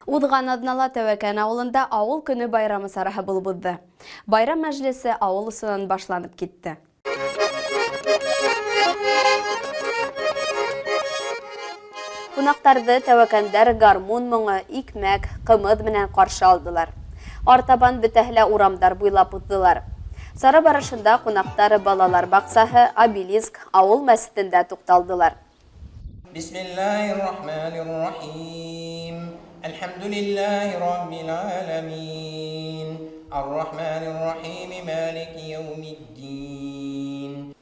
Узган Аднала Тәвәкән авылында авыл көне байрамы сараһы булып узды. Байрам мәҗлесе авыл усынан башланып китте. Кунактарды тәвәкәндәр гармун моңы, икмәк, кымыд менән каршы алдылар. Артабан бөтәһлә урамдар буйлап уздылар. Сара барышында кунактары балалар баксаһы, обелиск, авыл мәсҗидендә тукталдылар. Бисмиллахир-рахманир-рахим. Алхамдулиллахи раббил аламин. Ар-рахманир-рахим. Малики яумиддин.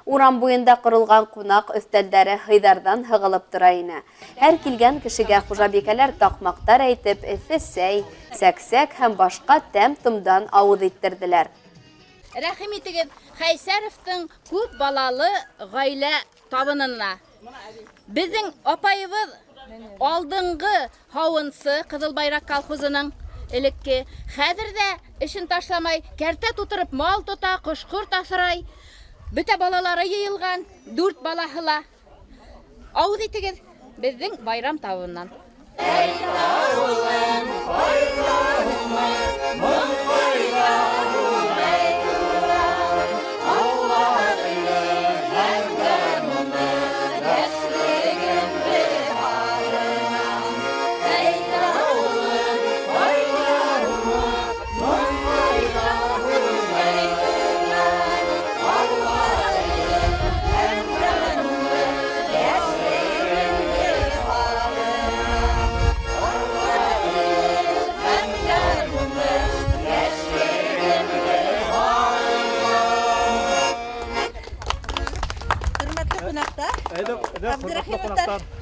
Урам буенда корылган кунак өстәлдәре хыйдардан һыгылып тора ине. Һәр килгән кешегә хуҗабикәләр такмактар әйтеп, эфесәй, сәксәк һәм башка тәм-томдан авыз иттерделәр. Рәхим итегез Хайсаровтың күп балалы гаилә табынына. Безнең апайыбыз алдынгы һавынсы Кызыл Байрак колхозының элекке. Хәзер дә эшен ташламай, кәртә тутырып мал тота, кош-корт асрай. Бөтә балалары йыелган, 4 балаһыла. Авыз итегез безнең байрам тавыннан.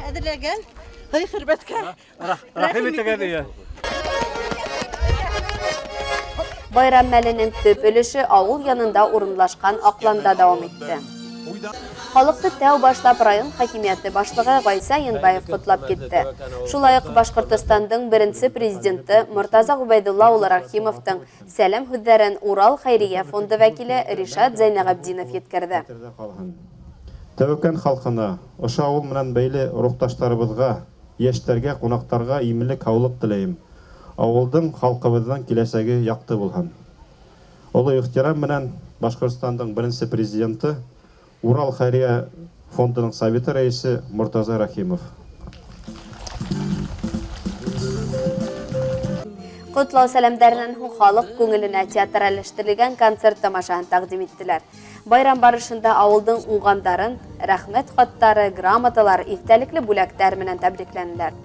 Әділеген, хай хөрбәткә. Рәхим итегез. Байрам мәленең төп өлеше авыл янында урынлашкан Акланда дәвам итте. Халыкты тәү башлап район хакимияте башлыгы Гайса Янбаев котлап китте. Шулай ук Башкортостандың беренче президенты Муртаза Губайдулла улы Рахимовтың сәлам һүзләрен Урал Хәйрия фонды вәкиле Ришат Зайнагабдинов yetkерде. Тәвәкән халкына, ошо авыл менән бәйле рухташтарыбызга, яшьтәргә, кунактарга иминлек, һаулык теләйм. Авылдың халкыбызның киләсәге якты булһын. Олы ихтирам менән Башкортостандың беренче президенты Урал Хәйрия фондының советы рәисе Муртаза Рахимов. Котлау сәламдәреннән һуң халык күңеленә театральләштерелгән концерт тамашаһын тәкъдим иттеләр. Байрам барышында авылдың уңгандарын, рәхмәт хаттары, грамоталар, истәлекле бүләктәр менән тәбрикләнделәр.